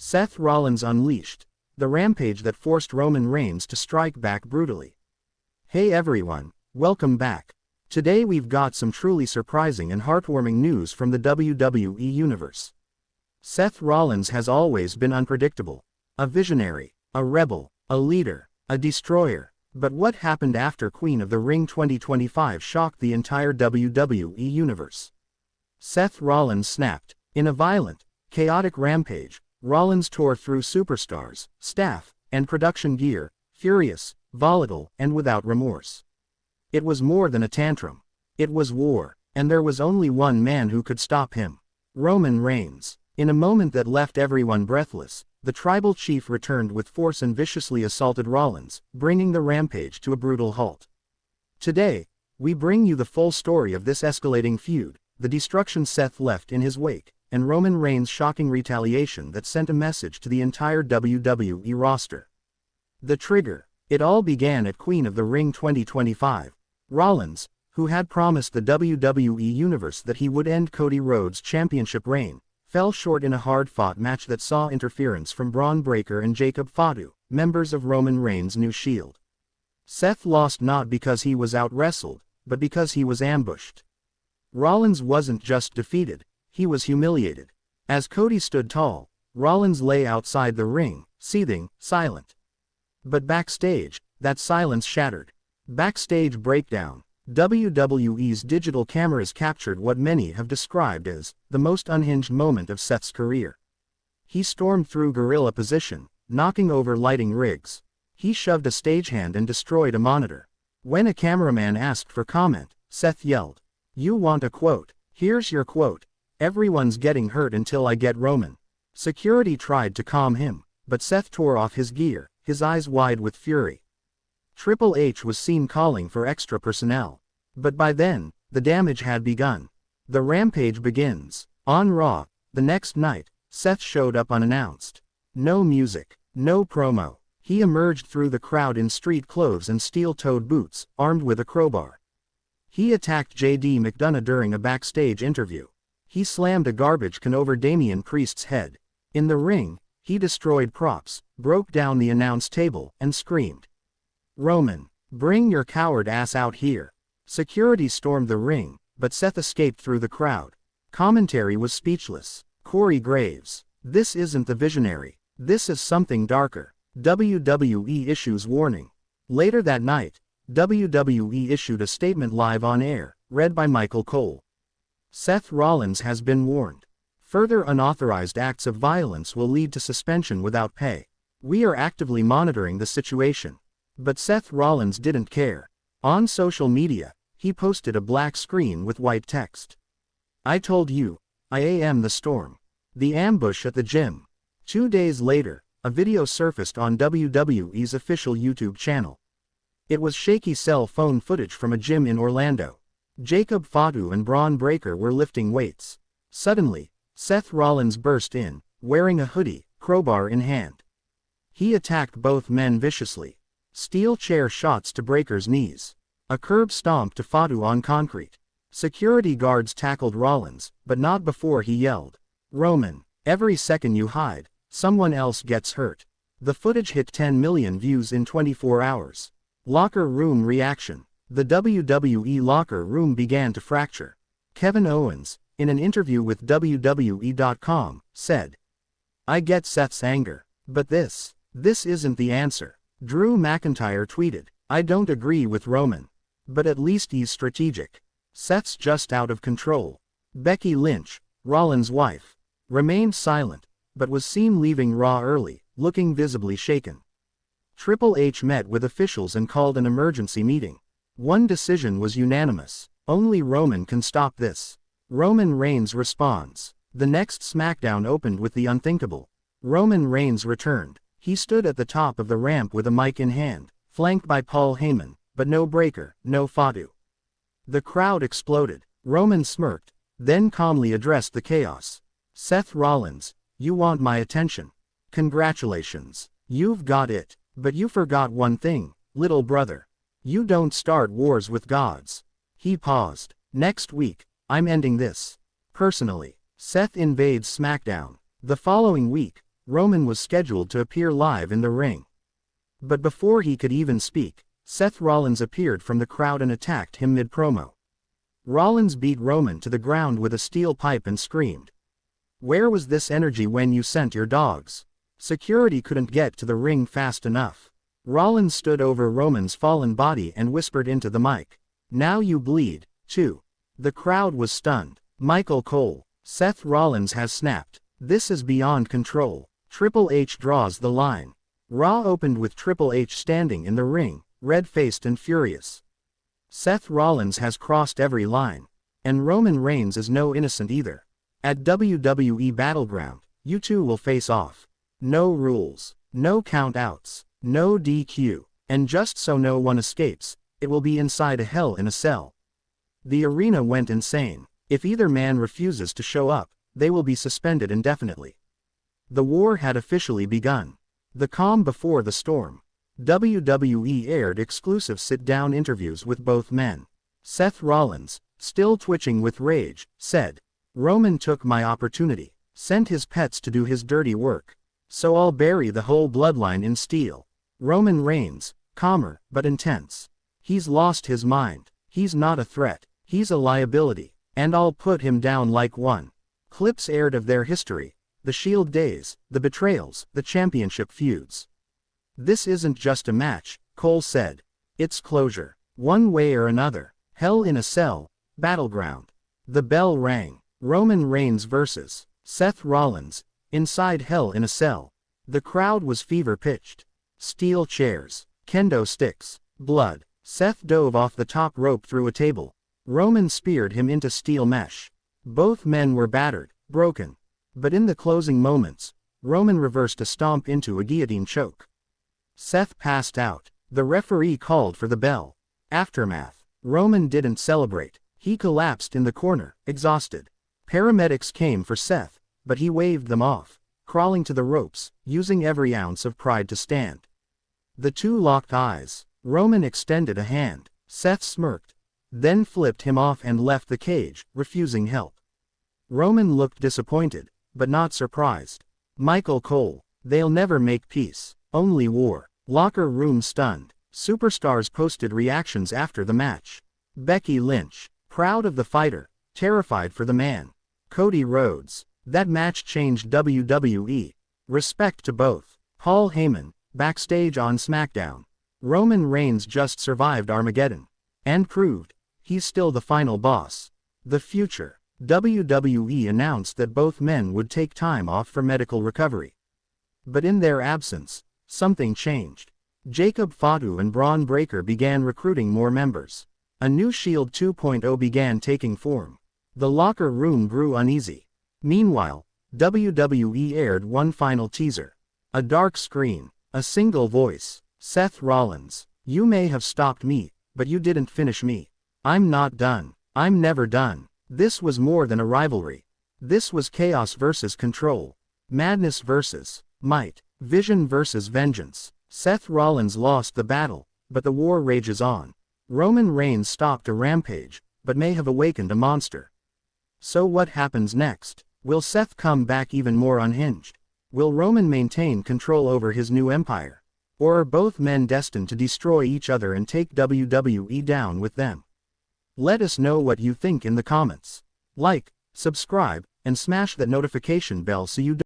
Seth Rollins unleashed the rampage that forced Roman Reigns to strike back brutally. Hey everyone, welcome back. Today we've got some truly surprising and heartwarming news from the WWE Universe. Seth Rollins has always been unpredictable. A visionary, a rebel, a leader, a destroyer. But what happened after Queen of the Ring 2025 shocked the entire WWE Universe? Seth Rollins snapped. In a violent, chaotic rampage, Rollins tore through superstars, staff, and production gear, furious, volatile, and without remorse. It was more than a tantrum. It was war, and there was only one man who could stop him: Roman Reigns. In a moment that left everyone breathless, the tribal chief returned with force and viciously assaulted Rollins, bringing the rampage to a brutal halt. Today, we bring you the full story of this escalating feud, the destruction Seth left in his wake, and Roman Reigns' shocking retaliation that sent a message to the entire WWE roster. The trigger. It all began at Queen of the Ring 2025. Rollins, who had promised the WWE Universe that he would end Cody Rhodes' championship reign, fell short in a hard-fought match that saw interference from Braun Breaker and Jacob Fatu, members of Roman Reigns' new Shield. Seth lost not because he was out-wrestled, but because he was ambushed. Rollins wasn't just defeated, he was humiliated. As Cody stood tall, Rollins lay outside the ring, seething, silent. But backstage, that silence shattered. Backstage breakdown. WWE's digital cameras captured what many have described as the most unhinged moment of Seth's career. He stormed through gorilla position, knocking over lighting rigs. He shoved a stagehand and destroyed a monitor. When a cameraman asked for comment, Seth yelled, "You want a quote? Here's your quote. Everyone's getting hurt until I get Roman." Security tried to calm him, but Seth tore off his gear, his eyes wide with fury. Triple H was seen calling for extra personnel. But by then, the damage had begun. The rampage begins. On Raw, the next night, Seth showed up unannounced. No music, no promo. He emerged through the crowd in street clothes and steel-toed boots, armed with a crowbar. He attacked J.D. McDonough during a backstage interview. He slammed a garbage can over Damian Priest's head. In the ring, he destroyed props, broke down the announce table, and screamed, "Roman, bring your coward ass out here." Security stormed the ring, but Seth escaped through the crowd. Commentary was speechless. Corey Graves. "This isn't the visionary. This is something darker." WWE issues warning. Later that night, WWE issued a statement live on air, read by Michael Cole. Seth Rollins has been warned. Further unauthorized acts of violence will lead to suspension without pay. We are actively monitoring the situation. But Seth Rollins didn't care. On social media, he posted a black screen with white text. "I told you, I am the storm." The ambush at the gym. 2 days later, a video surfaced on WWE's official YouTube channel. It was shaky cell phone footage from a gym in Orlando. Jacob Fatu and Braun Breaker were lifting weights. Suddenly, Seth Rollins burst in, wearing a hoodie, crowbar in hand. He attacked both men viciously. Steel chair shots to Breaker's knees. A curb stomp to Fatu on concrete. Security guards tackled Rollins, but not before he yelled, "Roman, every second you hide, someone else gets hurt." The footage hit 10 million views in 24 hours. Locker room reaction. The WWE locker room began to fracture. Kevin Owens, in an interview with WWE.com, said, "I get Seth's anger, but this isn't the answer." Drew McIntyre tweeted, "I don't agree with Roman, but at least he's strategic. Seth's just out of control." Becky Lynch, Rollins' wife, remained silent, but was seen leaving Raw early, looking visibly shaken. Triple H met with officials and called an emergency meeting. One decision was unanimous: only Roman can stop this. Roman Reigns responds. The next SmackDown opened with the unthinkable. Roman Reigns returned. He stood at the top of the ramp with a mic in hand, flanked by Paul Heyman, but no Breaker, no Fatu. The crowd exploded. Roman smirked, then calmly addressed the chaos. "Seth Rollins, you want my attention. Congratulations. You've got it. But you forgot one thing, little brother. You don't start wars with gods." He paused. "Next week, I'm ending this. Personally." Seth invades SmackDown. The following week, Roman was scheduled to appear live in the ring. But before he could even speak, Seth Rollins appeared from the crowd and attacked him mid-promo. Rollins beat Roman to the ground with a steel pipe and screamed, "Where was this energy when you sent your dogs? Security couldn't get to the ring fast enough." Rollins stood over Roman's fallen body and whispered into the mic, "Now you bleed, too." The crowd was stunned. Michael Cole, Seth Rollins has snapped. This is beyond control. Triple H draws the line. Raw opened with Triple H standing in the ring, red-faced and furious. Seth Rollins has crossed every line. And Roman Reigns is no innocent either. At WWE Battleground, you two will face off. No rules, no count-outs, no DQ, and just so no one escapes, it will be inside a Hell in a Cell. The arena went insane. If either man refuses to show up, they will be suspended indefinitely. The war had officially begun. The calm before the storm. WWE aired exclusive sit-down interviews with both men. Seth Rollins, still twitching with rage, said, "Roman took my opportunity, sent his pets to do his dirty work. So I'll bury the whole bloodline in steel." Roman Reigns, calmer but intense. "He's lost his mind. He's not a threat. He's a liability. And I'll put him down like one." Clips aired of their history. The Shield days, the betrayals, the championship feuds. "This isn't just a match," Cole said. "It's closure. One way or another. Hell in a Cell, Battleground." The bell rang. Roman Reigns vs. Seth Rollins, inside Hell in a Cell. The crowd was fever-pitched. Steel chairs, kendo sticks, blood. Seth dove off the top rope through a table. Roman speared him into steel mesh. Both men were battered, broken. But in the closing moments, Roman reversed a stomp into a guillotine choke. Seth passed out. The referee called for the bell. Aftermath. Roman didn't celebrate. He collapsed in the corner, exhausted. Paramedics came for Seth, but he waved them off, crawling to the ropes, using every ounce of pride to stand. The two locked eyes. Roman extended a hand. Seth smirked, then flipped him off and left the cage, refusing help. Roman looked disappointed, but not surprised. Michael Cole, "They'll never make peace, only war." Locker room stunned. Superstars posted reactions after the match. Becky Lynch, proud of the fighter, terrified for the man. Cody Rhodes, "That match changed WWE. Respect to both." Paul Heyman, backstage on SmackDown, "Roman Reigns just survived Armageddon. And proved, he's still the final boss." The future. WWE announced that both men would take time off for medical recovery. But in their absence, something changed. Jacob Fatu and Braun Breaker began recruiting more members. A new Shield 2.0 began taking form. The locker room grew uneasy. Meanwhile, WWE aired one final teaser. A dark screen, a single voice. Seth Rollins, "You may have stopped me, but you didn't finish me. I'm not done. I'm never done." This was more than a rivalry. This was chaos versus control. Madness versus might. Vision versus vengeance. Seth Rollins lost the battle, but the war rages on. Roman Reigns stopped a rampage, but may have awakened a monster. So what happens next? Will Seth come back even more unhinged? Will Roman maintain control over his new empire? Or are both men destined to destroy each other and take WWE down with them? Let us know what you think in the comments. Like, subscribe, and smash that notification bell so you don't